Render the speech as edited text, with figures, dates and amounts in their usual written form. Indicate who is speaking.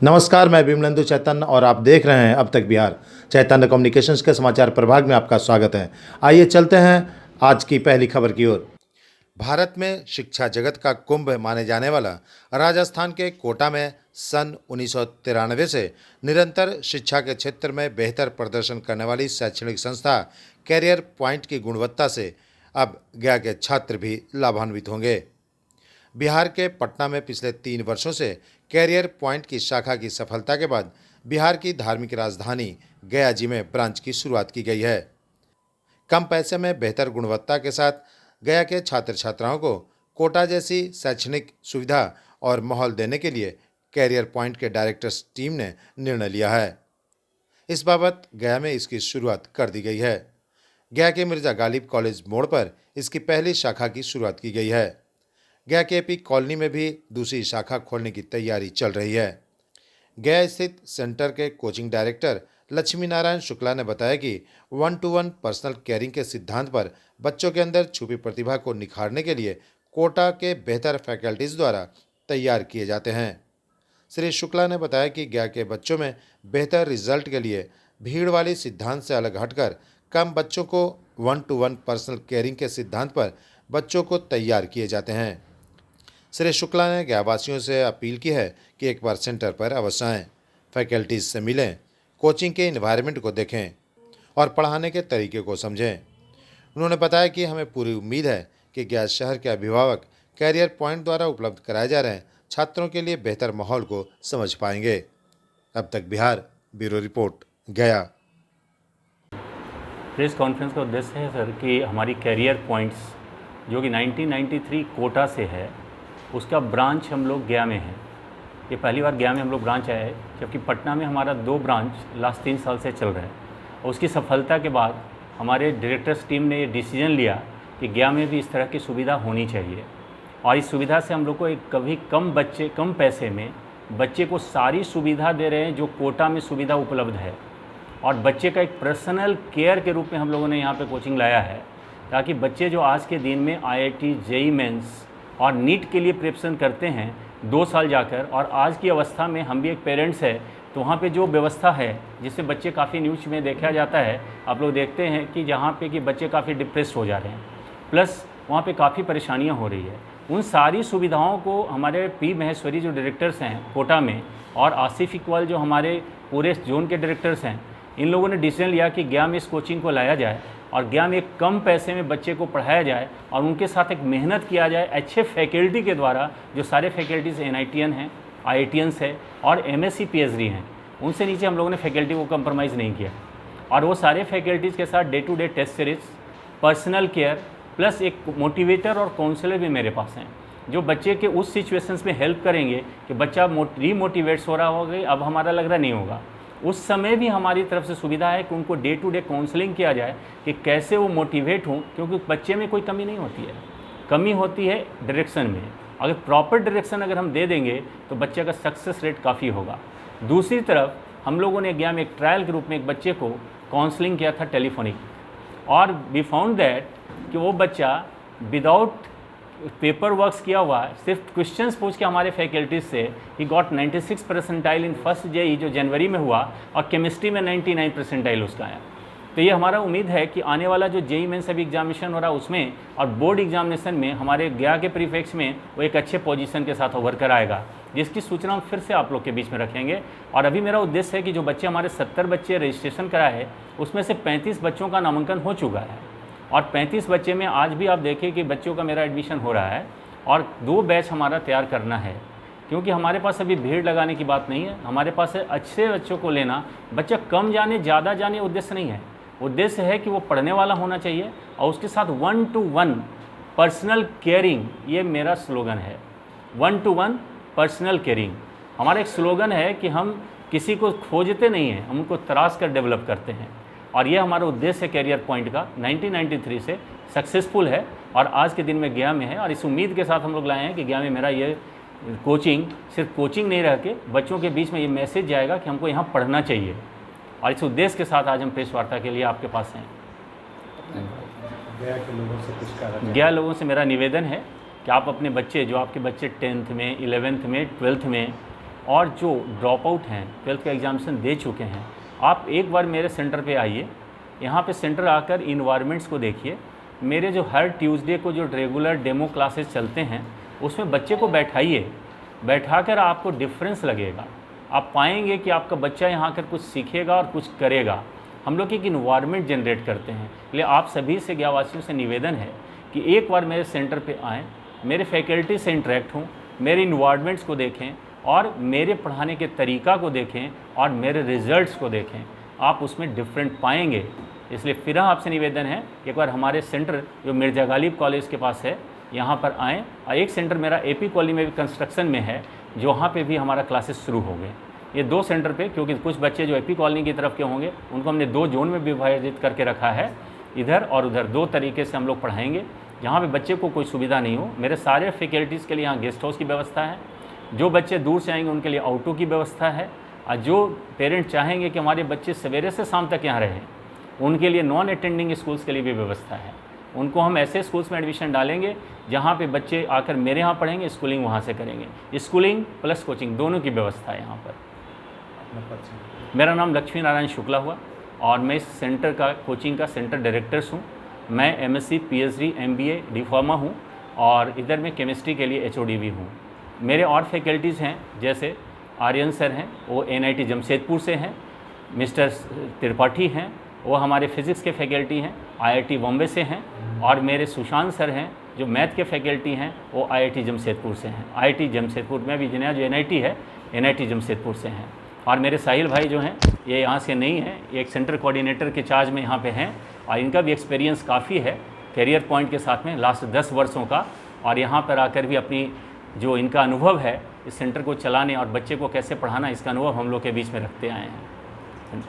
Speaker 1: नमस्कार, मैं विमलेंदु चैतन्य और आप देख रहे हैं अब तक बिहार। चैतन्य कम्युनिकेशंस के समाचार प्रभाग में आपका स्वागत है। आइए चलते हैं आज की पहली खबर की ओर। भारत में शिक्षा जगत का कुंभ माने जाने वाला राजस्थान के कोटा में सन 1993 से निरंतर शिक्षा के क्षेत्र में बेहतर प्रदर्शन करने वाली शैक्षणिक संस्था कैरियर पॉइंट की गुणवत्ता से अब गया के छात्र भी लाभान्वित होंगे। बिहार के पटना में पिछले 3 वर्षों से कैरियर पॉइंट की शाखा की सफलता के बाद बिहार की धार्मिक राजधानी गया जी में ब्रांच की शुरुआत की गई है। कम पैसे में बेहतर गुणवत्ता के साथ गया के छात्र छात्राओं को कोटा जैसी शैक्षणिक सुविधा और माहौल देने के लिए कैरियर पॉइंट के डायरेक्टर्स टीम ने निर्णय लिया है। इस बाबत गया में इसकी शुरुआत कर दी गई है। गया के मिर्जा गालिब कॉलेज मोड़ पर इसकी पहली शाखा की शुरुआत की गई है। गया के एपी कॉलोनी में भी दूसरी शाखा खोलने की तैयारी चल रही है। गया स्थित सेंटर के कोचिंग डायरेक्टर लक्ष्मी नारायण शुक्ला ने बताया कि 1-to-1 पर्सनल केयरिंग के सिद्धांत पर बच्चों के अंदर छुपी प्रतिभा को निखारने के लिए कोटा के बेहतर फैकल्टीज द्वारा तैयार किए जाते हैं। श्री शुक्ला ने बताया कि गया के बच्चों में बेहतर रिजल्ट के लिए भीड़ वाली सिद्धांत से अलग हटकर कम बच्चों को 1-to-1 पर्सनल केयरिंग के सिद्धांत पर बच्चों को तैयार किए जाते हैं। श्री शुक्ला ने गयावासियों से अपील की है कि एक बार सेंटर पर अवश्य आएं, फैकल्टीज से मिलें, कोचिंग के इन्वायरमेंट को देखें और पढ़ाने के तरीके को समझें। उन्होंने बताया कि हमें पूरी उम्मीद है कि गया शहर के अभिभावक कैरियर पॉइंट द्वारा उपलब्ध कराए जा रहे छात्रों के लिए बेहतर माहौल को समझ पाएंगे। अब तक बिहार, ब्यूरो रिपोर्ट, गया।
Speaker 2: प्रेस कॉन्फ्रेंस का उद्देश्य है सर कि हमारी कैरियर पॉइंट्स जो कि 1993 कोटा से है, उसका ब्रांच हम लोग गया में है। ये पहली बार गया में हम लोग ब्रांच आया है, जबकि पटना में हमारा 2 ब्रांच लास्ट 3 साल से चल रहा है। और उसकी सफलता के बाद हमारे डायरेक्टर्स टीम ने ये डिसीजन लिया कि गया में भी इस तरह की सुविधा होनी चाहिए। और इस सुविधा से हम लोग को एक कभी कम पैसे में बच्चे को सारी सुविधा दे रहे हैं जो कोटा में सुविधा उपलब्ध है। और बच्चे का एक पर्सनल केयर के रूप में हम लोगों ने यहाँ पे कोचिंग लाया है, ताकि बच्चे जो आज के दिन में IIT, JEE मेंस और नीट के लिए प्रिपरेशन करते हैं 2 साल जाकर, और आज की अवस्था में हम भी एक पेरेंट्स है तो वहाँ पे जो व्यवस्था है जिससे बच्चे काफ़ी न्यूज़ में देखा जाता है, आप लोग देखते हैं कि जहाँ पे कि बच्चे काफ़ी डिप्रेस हो जा रहे हैं, प्लस वहाँ पे काफ़ी परेशानियाँ हो रही है। उन सारी सुविधाओं को हमारे पी महेश्वरी जो डायरेक्टर्स हैं कोटा में और आसिफ इकबाल जो हमारे पूरे जोन के डायरेक्टर्स हैं, इन लोगों ने डिसीजन लिया कि गया में इस कोचिंग को लाया जाए और गया में एक कम पैसे में बच्चे को पढ़ाया जाए और उनके साथ एक मेहनत किया जाए अच्छे फैकल्टी के द्वारा। जो सारे फैकल्टीज़ NITian हैं, IITians है और MSc PhD हैं, उनसे नीचे हम लोगों ने फैकल्टी को कंप्रोमाइज़ नहीं किया। और वो सारे फैकल्टीज़ के साथ day to day test series, personal care plus एक मोटिवेटर और काउंसलर भी मेरे पास हैं, जो बच्चे के उस सिचुएशंस में हेल्प करेंगे कि बच्चा रीमोटिवेट्स हो रहा होगा, अब हमारा लग रहा नहीं होगा, उस समय भी हमारी तरफ से सुविधा है कि उनको डे टू डे काउंसलिंग किया जाए कि कैसे वो मोटिवेट हों, क्योंकि बच्चे में कोई कमी नहीं होती है, कमी होती है डायरेक्शन में। अगर प्रॉपर डायरेक्शन अगर हम दे देंगे तो बच्चे का सक्सेस रेट काफ़ी होगा। दूसरी तरफ हम लोगों ने गया में एक ट्रायल के रूप में एक बच्चे को काउंसलिंग किया था टेलीफोनिक, और वी फाउंड दैट कि वो बच्चा विदाउट पेपर वर्क्स किया हुआ सिर्फ क्वेश्चंस पूछ के हमारे फैकल्टीज से he got 96 percentile in first JEE जो जनवरी में हुआ, और केमिस्ट्री में 99 परसेंटाइल उसका आया। तो ये हमारा उम्मीद है कि आने वाला जो JEE मेंस अभी एग्जामिनेशन हो रहा है उसमें और बोर्ड एग्जामिनेशन में हमारे गया के प्रीफेक्स में वो एक अच्छे पोजीशन के साथ उभर कर आएगा, जिसकी सूचना हम फिर से आप लोग के बीच में रखेंगे। और अभी मेरा उद्देश्य है कि जो बच्चे हमारे 70 बच्चे रजिस्ट्रेशन कराए हैं, उसमें से 35 बच्चों का नामांकन हो चुका है, और 35 बच्चे में आज भी आप देखें कि बच्चों का मेरा एडमिशन हो रहा है, और 2 बैच हमारा तैयार करना है, क्योंकि हमारे पास अभी भीड़ लगाने की बात नहीं है। हमारे पास है अच्छे बच्चों को लेना, बच्चा कम जाने ज़्यादा जाने उद्देश्य नहीं है। उद्देश्य है कि वो पढ़ने वाला होना चाहिए और उसके साथ 1-to-1 पर्सनल केयरिंग, ये मेरा स्लोगन है। 1-to-1 पर्सनल केयरिंग हमारा एक स्लोगन है कि हम किसी को खोजते नहीं हैं, हम उनको तराश कर डेवलप करते हैं, और ये हमारा उद्देश्य है कैरियर पॉइंट का। 1993 से सक्सेसफुल है और आज के दिन में गया में है, और इस उम्मीद के साथ हम लोग लाए हैं कि गया में मेरा ये कोचिंग सिर्फ कोचिंग नहीं रह के बच्चों के बीच में ये मैसेज जाएगा कि हमको यहाँ पढ़ना चाहिए, और इस उद्देश्य के साथ आज हम प्रेस वार्ता के लिए आपके पास हैं। गया लोगों से मेरा निवेदन है कि आप अपने बच्चे, जो आपके बच्चे 10th में, 11th में, 12th में और जो ड्रॉप आउट हैं, 12th का एग्जामिनेशन दे चुके हैं, आप एक बार मेरे सेंटर पे आइए। यहाँ पे सेंटर आकर इन्वायरमेंट्स को देखिए। मेरे जो हर ट्यूसडे को जो रेगुलर डेमो क्लासेस चलते हैं उसमें बच्चे को बैठाइए, बैठाकर आपको डिफरेंस लगेगा। आप पाएंगे कि आपका बच्चा यहाँ आकर कुछ सीखेगा और कुछ करेगा। हम लोग एक इन्वायरमेंट जनरेट करते हैं। इसलिए आप सभी से गयावासियों से निवेदन है कि एक बार मेरे सेंटर पे आएँ, मेरे फैकल्टी से इंटरेक्ट हों, मेरे इन्वायरमेंट्स को देखें और मेरे पढ़ाने के तरीका को देखें और मेरे रिजल्ट्स को देखें। आप उसमें डिफरेंट पाएंगे। इसलिए फिर आपसे निवेदन है एक बार हमारे सेंटर जो मिर्जा गालिब कॉलेज के पास है यहाँ पर आएँ। और एक सेंटर मेरा AP कॉलोनी में भी कंस्ट्रक्शन में है, जो वहाँ पे भी हमारा क्लासेस शुरू हो गए। ये 2 सेंटर पे, क्योंकि कुछ बच्चे जो AP कॉलोनी की तरफ के होंगे उनको हमने 2 जोन में विभाजित करके रखा है, इधर और उधर 2 तरीके से हम लोग पढ़ाएंगे। जहाँ पे बच्चे को कोई सुविधा नहीं हो, मेरे सारे फैकल्टीज़ के लिए यहाँ गेस्ट हाउस की व्यवस्था है। जो बच्चे दूर से आएंगे उनके लिए ऑटो की व्यवस्था है। और जो पेरेंट चाहेंगे कि हमारे बच्चे सवेरे से शाम तक यहाँ रहें, उनके लिए नॉन अटेंडिंग स्कूल्स के लिए भी व्यवस्था है। उनको हम ऐसे स्कूल्स में एडमिशन डालेंगे जहाँ पे बच्चे आकर मेरे यहाँ पढ़ेंगे, स्कूलिंग वहाँ से करेंगे। स्कूलिंग प्लस कोचिंग दोनों की व्यवस्था है यहाँ पर। मेरा नाम लक्ष्मी नारायण शुक्ला हुआ और मैं इस सेंटर का कोचिंग का सेंटर डायरेक्टर्स हूँ। मैं MSc PhD MBA डिफॉर्मा हूँ और इधर मैं केमिस्ट्री के लिए HOD भी हूँ। मेरे और फैकल्टीज़ हैं, जैसे आर्यन सर हैं, वो NIT जमशेदपुर से हैं। मिस्टर त्रिपाठी हैं, वो हमारे फिज़िक्स के फैकल्टी हैं, IIT बॉम्बे से हैं। और मेरे सुशांत सर हैं जो मैथ के फैकल्टी हैं, वो IIT जमशेदपुर से हैं। IIT जमशेदपुर में भी जो NIT है, NIT जमशेदपुर से हैं। और मेरे साहिल भाई जो हैं ये यहाँ से नहीं हैं, एक सेंटर कोऑर्डिनेटर के चार्ज में यहाँ पे हैं और इनका भी एक्सपीरियंस काफ़ी है करियर पॉइंट के साथ में लास्ट 10 वर्षों का। और यहाँ पर आकर भी अपनी जो इनका अनुभव है इस सेंटर को चलाने और बच्चे को कैसे पढ़ाना, इसका अनुभव हम लोग के बीच में रखते आए हैं।